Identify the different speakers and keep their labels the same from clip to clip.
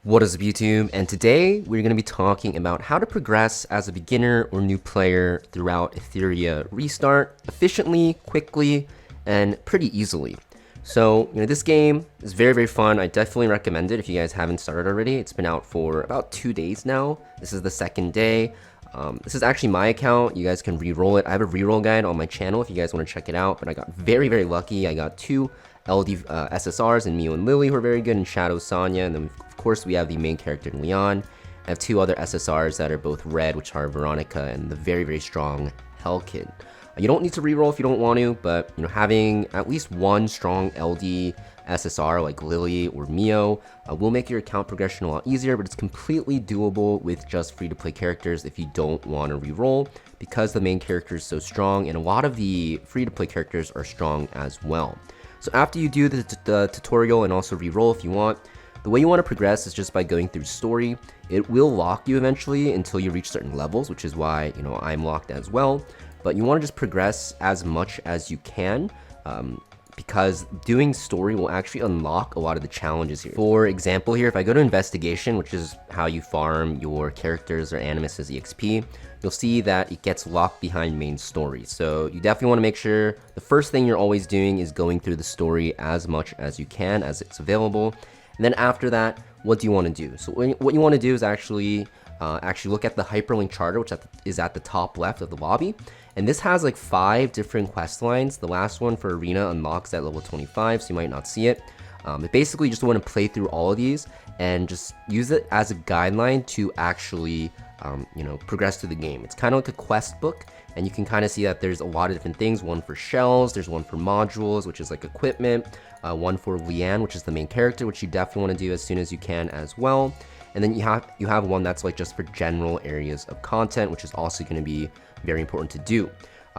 Speaker 1: What is up, YouTube? And today we're going to be talking about how to progress as a beginner or new player throughout Etheria Restart efficiently, quickly, and pretty easily. So, this game is very fun. I definitely recommend it if you guys haven't started already. It's been out for about 2 days now. This is the second day. This is actually my account. You guys can re-roll it. I have a re-roll guide on my channel if you guys want to check it out. But I got very lucky. I got 2 LD SSRs and Mio and Lily who are very good, and Shadow Sonya, and then of course we have the main character Lian. I have 2 other SSRs that are both red, which are Veronica and the very strong Hell Kid. You don't need to reroll if you don't want to, but having at least one strong LD SSR like Lily or Mio will make your account progression a lot easier, but it's completely doable with just free-to-play characters if you don't want to reroll, because the main character is so strong, and a lot of the free-to-play characters are strong as well. So after you do the tutorial and also reroll if you want, the way you want to progress is just by going through story. It will lock you eventually until you reach certain levels, which is why I'm locked as well. But you want to just progress as much as you can, because doing story will actually unlock a lot of the challenges here. For example here, if I go to investigation, which is how you farm your characters or Animus' EXP, you'll see that it gets locked behind main story. So you definitely want to make sure the first thing you're always doing is going through the story as much as you can as it's available. And then after that, what do you want to do? So what you want to do is actually look at the Hyperlink Charter, which is at the top left of the lobby. And this has like 5 different quest lines. The last one for Arena unlocks at level 25, so you might not see it. But basically, you just want to play through all of these and just use it as a guideline to actually, progress through the game. It's kind of like a quest book, and you can kind of see that there's a lot of different things. One for shells, there's one for modules, which is like equipment. One for Lian, which is the main character, which you definitely want to do as soon as you can as well. And then you have one that's like just for general areas of content, which is also going to be very important to do.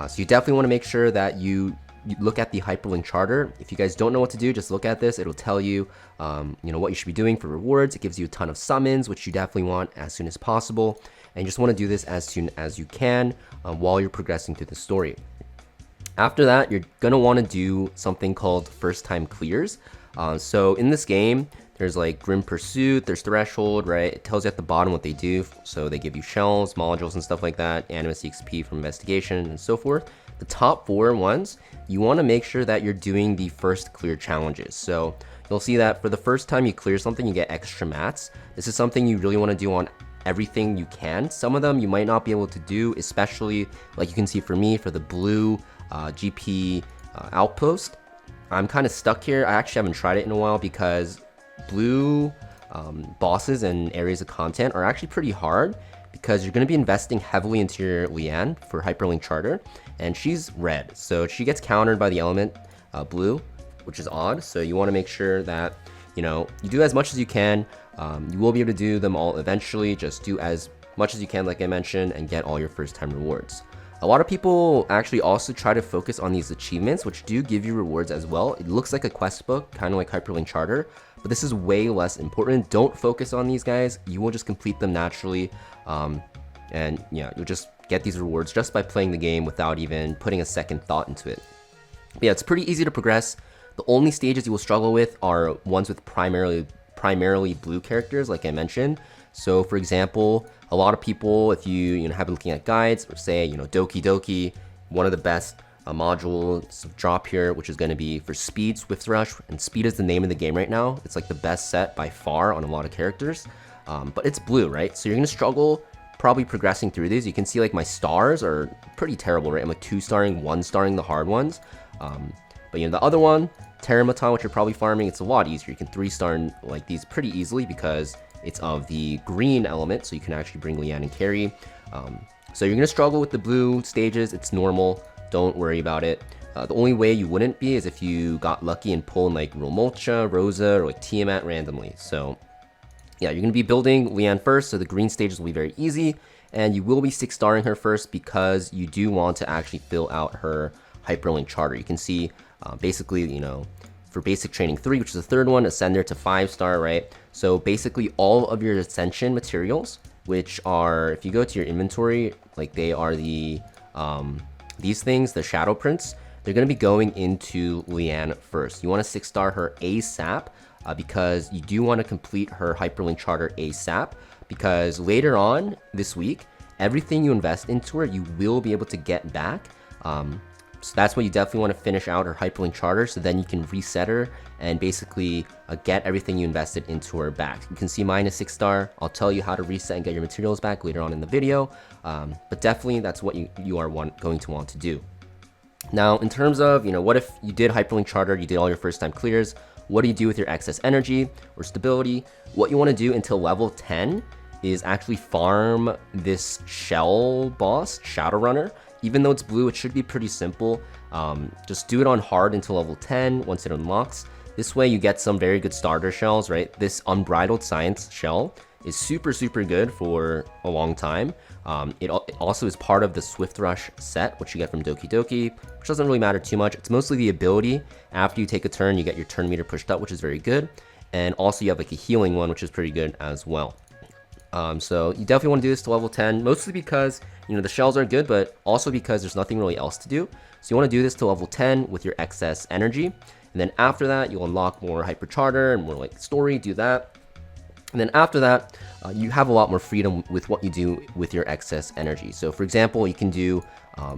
Speaker 1: So you definitely want to make sure that you look at the Hyperlink Charter. If you guys don't know what to do, just look at this. It'll tell you, what you should be doing for rewards. It gives you a ton of summons, which you definitely want as soon as possible. And you just want to do this as soon as you can while you're progressing through the story. After that, you're going to want to do something called first time clears. So in this game, there's like Grim Pursuit, there's Threshold, right? It tells you at the bottom what they do. So they give you shells, modules, and stuff like that, Animus XP from investigation, and so forth. The top 4 ones, you want to make sure that you're doing the first clear challenges. So you'll see that for the first time you clear something, you get extra mats. This is something you really want to do on everything you can. Some of them you might not be able to do, especially like you can see for me, for the blue GP outpost. I'm kind of stuck here. I actually haven't tried it in a while because blue bosses and areas of content are actually pretty hard, because you're going to be investing heavily into your Lian for Hyperlink Charter, and she's red, so she gets countered by the element blue, which is odd. So you want to make sure that you do as much as you can. You will be able to do them all eventually. Just do as much as you can, like I mentioned, and get all your first time rewards. A lot of people actually also try to focus on these achievements, which do give you rewards as well. It looks like a quest book, kind of like Hyperlink Charter, but this is way less important. Don't focus on these guys. You will just complete them naturally, and yeah, you'll just get these rewards just by playing the game without even putting a second thought into it. But yeah, it's pretty easy to progress. The only stages you will struggle with are ones with primarily blue characters, like I mentioned. So for example, a lot of people, if you have been looking at guides, or say Doki Doki, one of the best modules drop here, which is going to be for speed, Swift Rush, and speed is the name of the game right now. It's like the best set by far on a lot of characters, but it's blue, right? So you're going to struggle probably progressing through these. You can see like my stars are pretty terrible, right? I'm like 2-starring, 1-starring the hard ones, but the other one, Terramaton, which you're probably farming, it's a lot easier. You can 3-star like these pretty easily because it's of the green element, so you can actually bring Lian and carry. So you're going to struggle with the blue stages. It's normal. Don't worry about it. The only way you wouldn't be is if you got lucky and pulled like Romolcha, Rosa, or like Tiamat randomly. So yeah, you're going to be building Lian first, so the green stages will be very easy, and you will be 6-starring her first because you do want to actually fill out her Hyperlink Charter. You can see basically, for basic training 3, which is the third one, ascend her to 5-star, right? So basically all of your ascension materials, which are, if you go to your inventory, like they are the these things, the shadow prints, they're going to be going into Lian first. You want to 6-star her ASAP because you do want to complete her Hyperlink Charter ASAP, because later on this week, everything you invest into her, you will be able to get back. So that's why you definitely want to finish out her Hyperlink Charter, so then you can reset her and basically get everything you invested into her back. You can see mine is 6-star. I'll tell you how to reset and get your materials back later on in the video, but definitely that's what you are going to want to do. Now, in terms of, what if you did Hyperlink Charter, you did all your first time clears, what do you do with your excess energy or stability? What you want to do until level 10 is actually farm this shell boss, Shadowrunner. Even though it's blue, it should be pretty simple. Just do it on hard until level 10 once it unlocks. This way you get some very good starter shells, right? This Unbridled Science shell is super, super good for a long time. It also is part of the Swift Rush set, which you get from Doki Doki, which doesn't really matter too much. It's mostly the ability. After you take a turn, you get your turn meter pushed up, which is very good. And also you have like a healing one, which is pretty good as well. So you definitely want to do this to level 10, mostly because, the shells are good, but also because there's nothing really else to do. So you want to do this to level 10 with your excess energy. And then after that, you'll unlock more Hyper Charter and more like story, do that. And then after that, you have a lot more freedom with what you do with your excess energy. So for example, you can do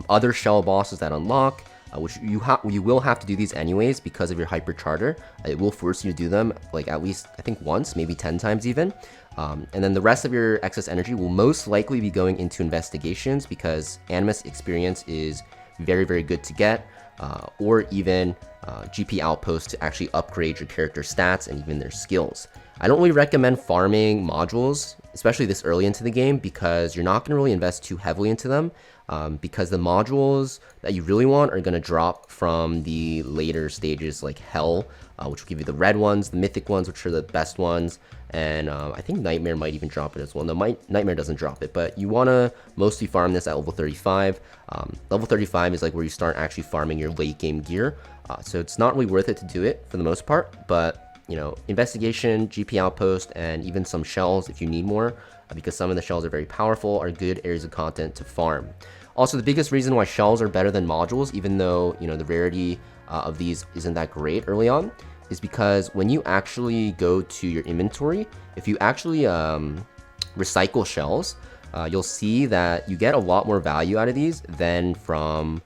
Speaker 1: other shell bosses that unlock, which you will have to do these anyways because of your Hyper Charter. It will force you to do them like at least, I think once, maybe 10 times even. And then the rest of your excess energy will most likely be going into investigations because Animus experience is very, very good to get, or even GP outposts to actually upgrade your character stats and even their skills. I don't really recommend farming modules, especially this early into the game, because you're not going to really invest too heavily into them, because the modules that you really want are going to drop from the later stages like Hell, which will give you the red ones, the mythic ones, which are the best ones, and I think Nightmare might even drop it as well. No, Nightmare doesn't drop it, but you want to mostly farm this at level 35. Level 35 is like where you start actually farming your late game gear, so it's not really worth it to do it for the most part, but investigation, GP outpost, and even some shells if you need more, because some of the shells are very powerful, are good areas of content to farm. Also, the biggest reason why shells are better than modules, even though the rarity of these isn't that great early on, is because when you actually go to your inventory, if you actually recycle shells, you'll see that you get a lot more value out of these than from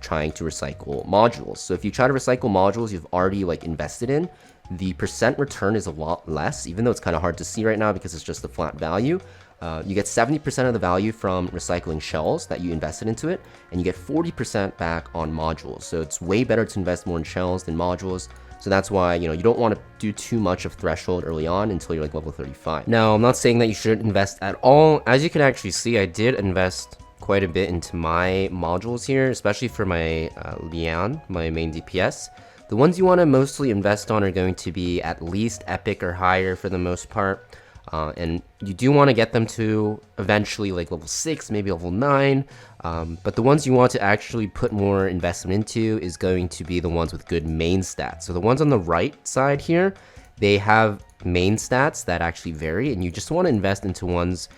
Speaker 1: trying to recycle modules. So if you try to recycle modules you've already invested in, the percent return is a lot less, even though it's kind of hard to see right now because it's just a flat value. You get 70% of the value from recycling shells that you invested into it, and you get 40% back on modules. So it's way better to invest more in shells than modules. So that's why, you don't want to do too much of threshold early on until you're level 35. Now, I'm not saying that you shouldn't invest at all. As you can actually see, I did invest quite a bit into my modules here, especially for my Lian, my main DPS. The ones you want to mostly invest on are going to be at least epic or higher for the most part. And you do want to get them to eventually level 6, maybe level 9. But the ones you want to actually put more investment into is going to be the ones with good main stats. So the ones on the right side here, they have main stats that actually vary, and you just want to invest into ones,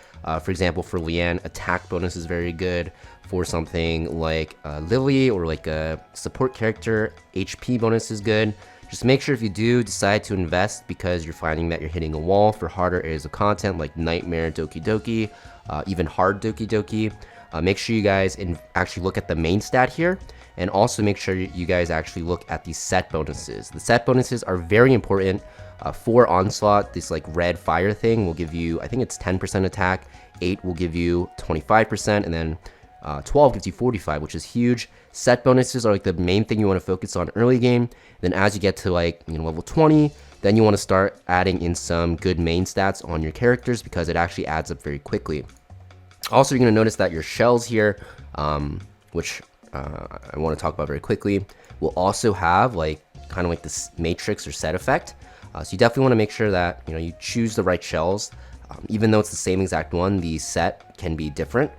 Speaker 1: for example, for Lian, attack bonus is very good. For something like Lily or like a support character, HP bonus is good. Just make sure if you do decide to invest because you're finding that you're hitting a wall for harder areas of content like Nightmare, Doki Doki, even hard Doki Doki, make sure you guys actually look at the main stat here, and also make sure you guys actually look at the set bonuses. The set bonuses are very important. For Onslaught, this red fire thing will give you, I think it's 10% attack, 8 will give you 25%, and then 12 gives you 45, which is huge. Set bonuses are the main thing you want to focus on early game. Then as you get to level 20, then you want to start adding in some good main stats on your characters because it actually adds up very quickly. Also, you're going to notice that your shells here, which I want to talk about very quickly, will also have this matrix or set effect. So you definitely want to make sure that you choose the right shells. Even though it's the same exact one, the set can be different.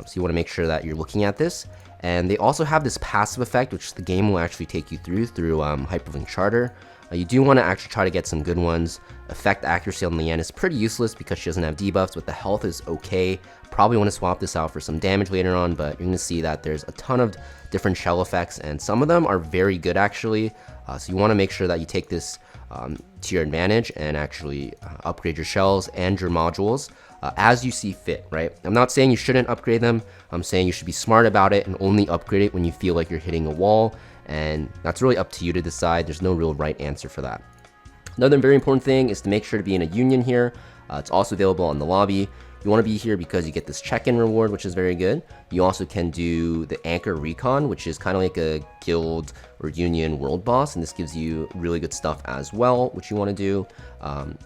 Speaker 1: So you want to make sure that you're looking at this. And they also have this passive effect, which the game will actually take you through Hyperlink Charter. You do want to actually try to get some good ones. Effect accuracy on Lian is pretty useless because she doesn't have debuffs, but the health is okay. Probably want to swap this out for some damage later on, but you're going to see that there's a ton of different shell effects, and some of them are very good actually. So you want to make sure that you take this to your advantage and actually upgrade your shells and your modules as you see fit, right? I'm not saying you shouldn't upgrade them. I'm saying you should be smart about it and only upgrade it when you feel like you're hitting a wall, and that's really up to you to decide. There's no real right answer for that. Another very important thing is to make sure to be in a union here. It's also available on the lobby. You want to be here because you get this check-in reward, which is very good. You also can do the Anchor Recon, which is kind of like a guild or union world boss, and this gives you really good stuff as well, which you want to do.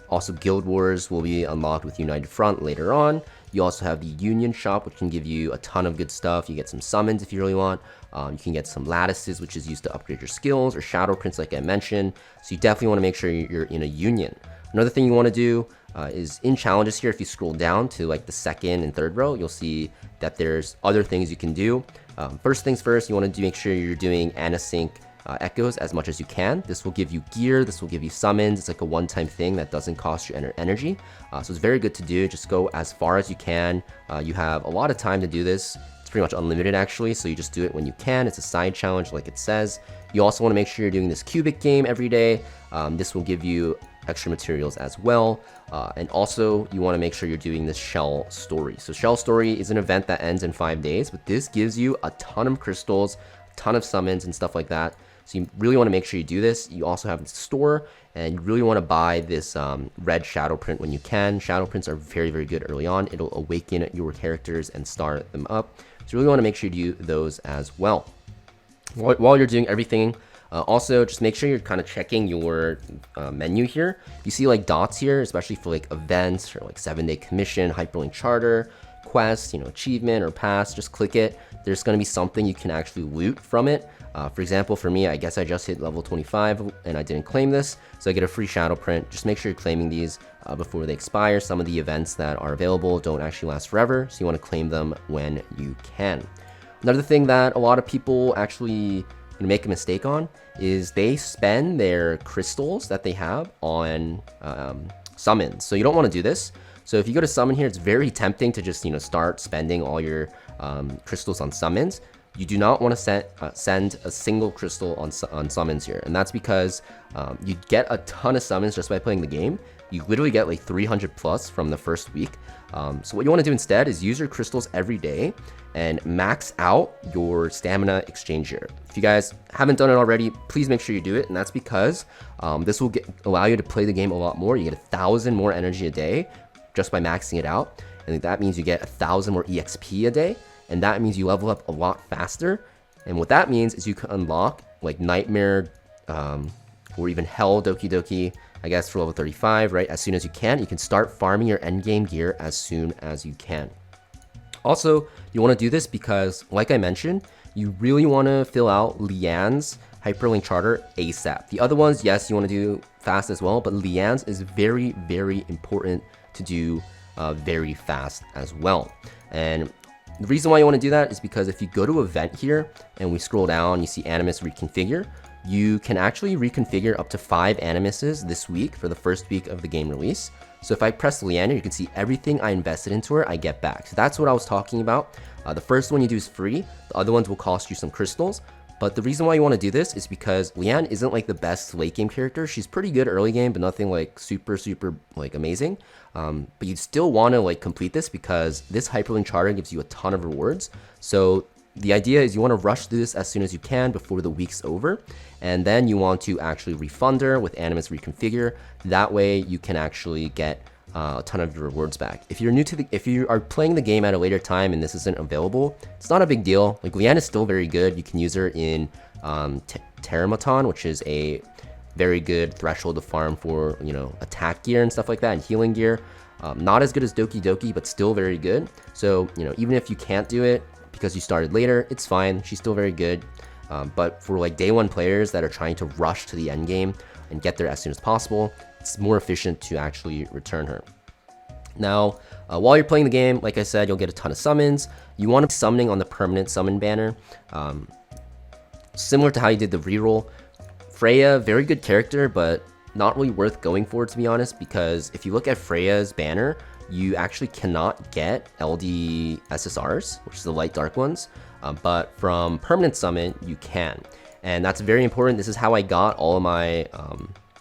Speaker 1: Also, Guild Wars will be unlocked with United Front later on. You also have the Union Shop, which can give you a ton of good stuff. You get some summons if you really want. You can get some lattices, which is used to upgrade your skills, or shadow prints like I mentioned. So you definitely want to make sure you're in a union. Another thing you want to do is in challenges here, if you scroll down to like the second and third row, you'll see that there's other things you can do. First things first, you want to make sure you're doing anti-sync echoes as much as you can. This will give you gear, this will give you summons. It's like a one-time thing that doesn't cost you energy. So it's very good to do. Just go as far as you can. You have a lot of time to do this. It's pretty much unlimited actually, so you just do it when you can. It's a side challenge like it says. You also want to make sure you're doing this cubic game every day. This will give you extra materials as well. And also you want to make sure you're doing this shell story. So shell story is an event that ends in 5 days, but this gives you a ton of crystals, a ton of summons and stuff like that. So you really want to make sure you do this. You also have the store, and you really want to buy this red shadow print when you can. Shadow prints are very, very good early on. It'll awaken your characters and start them up. So you really want to make sure you do those as well. While you're doing everything, also just make sure you're kind of checking your menu here. You see like dots here, especially for like events or like 7-day commission, Hyperlink Charter, quest, achievement or pass. Just click it. There's going to be something you can actually loot from it. For example, for me, I guess I just hit level 25 and I didn't claim this, so I get a free shadow print. Just make sure you're claiming these before they expire. Some of the events that are available don't actually last forever, so you want to claim them when you can. Another thing that a lot of people actually make a mistake on is they spend their crystals that they have on summons. So you don't want to do this. So if you go to summon here, it's very tempting to just start spending all your crystals on summons. You do not want to send a single crystal on summons here, and that's because you get a ton of summons just by playing the game. You literally get like 300 plus from the first week. So what you want to do instead is use your crystals every day and max out your stamina exchange here. If you guys haven't done it already, please make sure you do it, and that's because this will allow you to play the game a lot more. You get 1,000 more energy a day just by maxing it out, and that means you get 1,000 more EXP a day, and that means you level up a lot faster. And what that means is you can unlock like Nightmare or even Hell Doki Doki, I guess, for level 35, right? As soon as you can. You can start farming your endgame gear as soon as you can. Also, you want to do this because, like I mentioned, you really want to fill out Lian's Hyperlink Charter ASAP. The other ones, yes, you want to do fast as well, but Lian's is very, very important to do very fast as well. And the reason why you want to do that is because if you go to event here and we scroll down, you see Animus Reconfigure, you can actually reconfigure up to 5 Animuses this week for the first week of the game release. So if I press Lian, you can see everything I invested into her, I get back. So that's what I was talking about. The first one you do is free. The other ones will cost you some crystals. But the reason why you want to do this is because Lian isn't like the best late game character. She's pretty good early game, but nothing like super like amazing. But you still want to like complete this because this Hyperlink Charter gives you a ton of rewards. So the idea is you want to rush through this as soon as you can before the week's over, and then you want to actually refund her with Animus Reconfigure. That way you can actually get a ton of your rewards back. If you're new to if you are playing the game at a later time and this isn't available, it's not a big deal. Like Lian is still very good. You can use her in Teramaton, which is a very good threshold to farm for attack gear and stuff like that, and healing gear. Not as good as Doki Doki, but still very good. So even if you can't do it because you started later, it's fine. She's still very good. But for like day one players that are trying to rush to the end game and get there as soon as possible, it's more efficient to actually return her. Now, while you're playing the game, like I said, you'll get a ton of summons. You want to be summoning on the permanent summon banner. Similar to how you did the reroll. Freya, very good character, but not really worth going for, to be honest, because if you look at Freya's banner, you actually cannot get LD SSRs, which is the light dark ones, but from permanent summon, you can. And that's very important. This is how I got all of my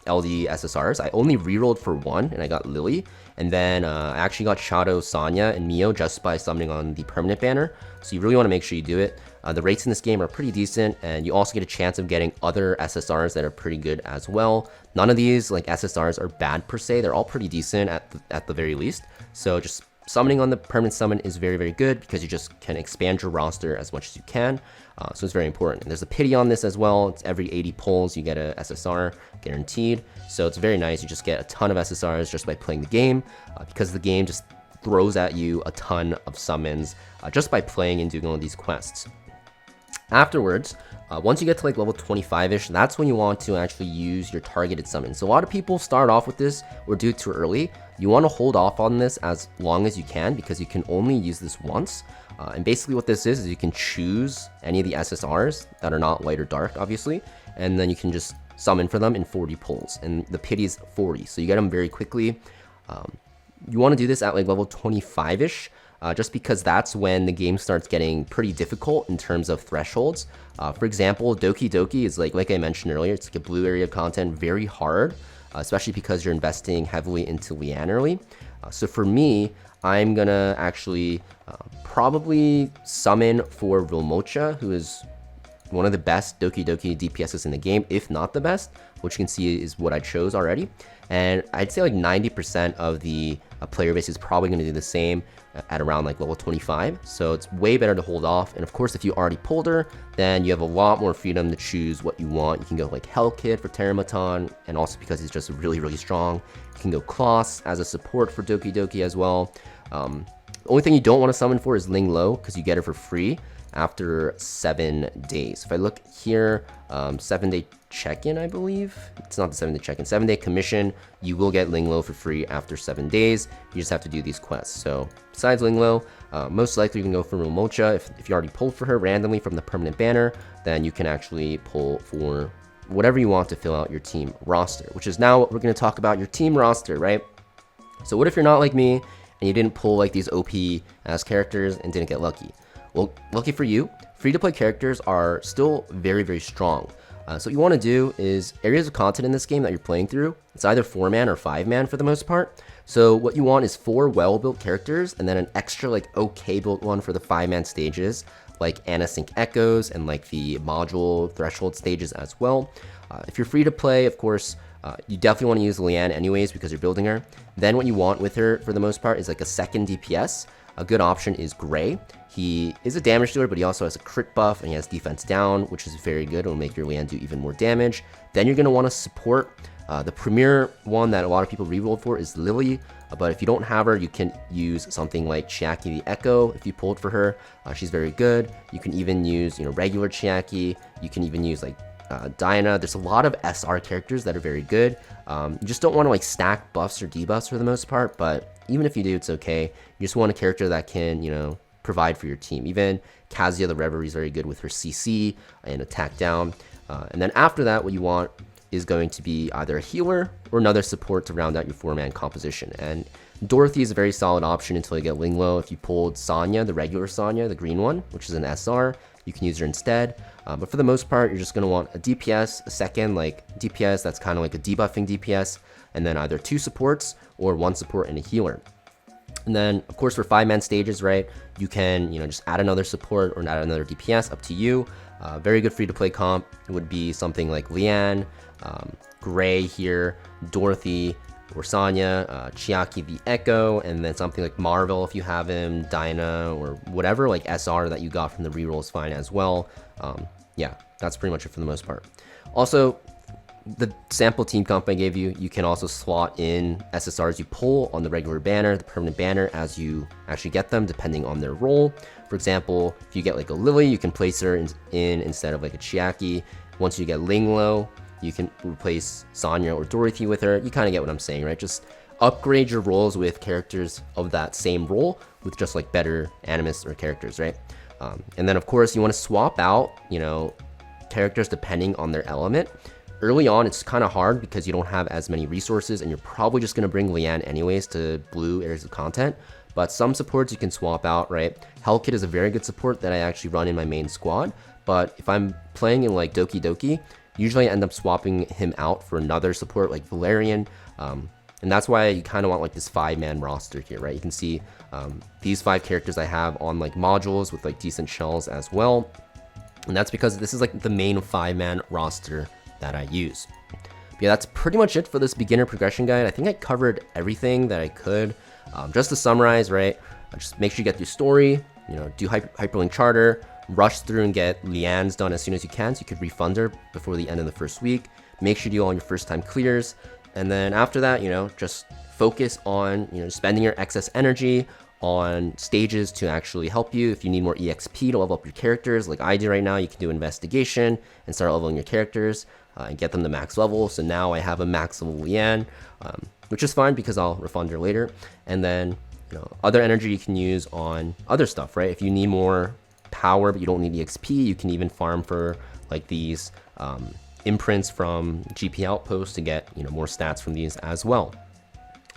Speaker 1: LD SSRs. I only rerolled for one, and I got Lily. And then I actually got Shadow, Sonya, and Mio just by summoning on the permanent banner. So you really want to make sure you do it. The rates in this game are pretty decent, and you also get a chance of getting other SSRs that are pretty good as well. None of these like SSRs are bad per se. They're all pretty decent at the very least. So just summoning on the permanent summon is very, very good because you just can expand your roster as much as you can. So it's very important. And there's a pity on this as well. It's every 80 pulls you get a SSR guaranteed. So it's very nice. You just get a ton of SSRs just by playing the game because the game just throws at you a ton of summons just by playing and doing all these quests. Afterwards, once you get to like level 25-ish, that's when you want to actually use your targeted summon. So a lot of people start off with this or do it too early. You want to hold off on this as long as you can because you can only use this once. And basically what this is you can choose any of the SSRs that are not light or dark, obviously, and then you can just summon for them in 40 pulls. And the pity is 40, so you get them very quickly. You want to do this at like level 25-ish. Just because that's when the game starts getting pretty difficult in terms of thresholds. For example, Doki Doki is like I mentioned earlier, it's like a blue area of content, very hard, especially because you're investing heavily into Lian early. So for me, I'm gonna actually probably summon for Vilmocha, who is one of the best Doki Doki DPSs in the game, if not the best, which you can see is what I chose already. And I'd say like 90% of the player base is probably going to do the same at around like level 25. So it's way better to hold off. And of course, if you already pulled her, then you have a lot more freedom to choose what you want. You can go like Hell Kid for Teramaton, and also because he's just really, really strong, you can go Kloss as a support for Doki Doki as well. The only thing you don't want to summon for is Ling Lo, because you get her for free after 7 days. If I look here, 7-day check-in, I believe. It's not the 7-day check-in, 7-day commission. You will get Ling Lo for free after 7 days. You just have to do these quests. So besides Ling Lo, most likely you can go for Momocha. If you already pulled for her randomly from the permanent banner, then you can actually pull for whatever you want to fill out your team roster, which is now what we're going to talk about, your team roster, right? So what if you're not like me and you didn't pull like these OP as characters and didn't get lucky? Well, lucky for you, free-to-play characters are still very, very strong. So what you want to do is areas of content in this game that you're playing through, it's either 4-man or 5-man for the most part. So what you want is 4 well-built characters and then an extra like okay-built one for the 5-man stages, like Anasync Echoes and like the module threshold stages as well. If you're free to play, of course, you definitely want to use Lian anyways because you're building her. Then what you want with her for the most part is like a second DPS. A good option is Gray. He is a damage dealer, but he also has a crit buff and he has defense down, which is very good. It'll make your Lian do even more damage. Then you're going to want to support. The premier one that a lot of people rerolled for is Lily, but if you don't have her, you can use something like Chiaki the Echo if you pulled for her. She's very good. You can even use, regular Chiaki. You can even use like Diana. There's a lot of SR characters that are very good. You just don't want to like stack buffs or debuffs for the most part, but even if you do, it's okay. You just want a character that can, provide for your team. Even Kazuya the Reverie is very good with her CC and attack down. And then after that, what you want is going to be either a healer or another support to round out your 4-man composition. And Dorothy is a very solid option until you get Ling Lo. If you pulled Sonya, the regular Sonya, the green one, which is an SR, you can use her instead. But for the most part, you're just going to want a DPS, a second like DPS that's kind of like a debuffing DPS, and then either 2 supports or 1 support and a healer. And then, of course, for 5-man stages, right, you can, just add another support or add another DPS, up to you. Very good free-to-play comp would be something like Lian, Gray here, Dorothy, or Sonya, Chiaki the Echo, and then something like Marvel if you have him, Dinah, or whatever, like SR that you got from the reroll is fine as well. Yeah, that's pretty much it for the most part. Also, the sample team comp I gave you, you can also slot in SSRs you pull on the regular banner, the permanent banner, as you actually get them, depending on their role. For example, if you get like a Lily, you can place her in instead of like a Chiaki. Once you get Ling Lo, you can replace Sonya or Dorothy with her. You kind of get what I'm saying, right? Just upgrade your roles with characters of that same role with just like better Animus or characters, right? And then of course you want to swap out, characters depending on their element. Early on, it's kind of hard because you don't have as many resources and you're probably just going to bring Lian anyways to blue areas of content. But some supports you can swap out, right? Hell Kid is a very good support that I actually run in my main squad. But if I'm playing in like Doki Doki, Usually I end up swapping him out for another support like Valerian. And that's why you kind of want like this 5-man roster here, right? You can see these 5 characters I have on like modules with like decent shells as well. And that's because this is like the main 5-man roster that I use. But yeah, that's pretty much it for this beginner progression guide. I think I covered everything that I could. Just to summarize, right? Just make sure you get your story, you know, do Hyperlink Charter, rush through and get Lian's done as soon as you can so you could refund her before the end of the first week. Make sure you do all your first time clears. And then after that, you know, just focus on, you know, spending your excess energy on stages to actually help you. If you need more EXP to level up your characters, like I do right now, you can do investigation and start leveling your characters and get them to max level. So now I have a max level Lian, which is fine because I'll refund her later. And then, you know, other energy you can use on other stuff, right? If you need more power but you don't need EXP, you can even farm for like these imprints from GP Outposts to get, you know, more stats from these as well.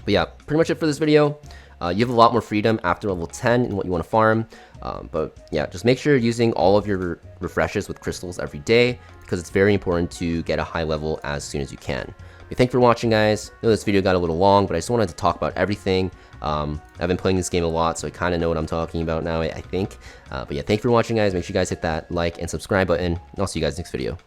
Speaker 1: But yeah, pretty much it for this video. You have a lot more freedom after level 10 in what you want to farm. But yeah, just make sure you're using all of your refreshes with crystals every day because it's very important to get a high level as soon as you can. But thanks for watching, guys. I know this video got a little long, but I just wanted to talk about everything. I've been playing this game a lot, so I kind of know what I'm talking about now, I think. But yeah, thanks for watching, guys. Make sure you guys hit that like and subscribe button, and I'll see you guys next video.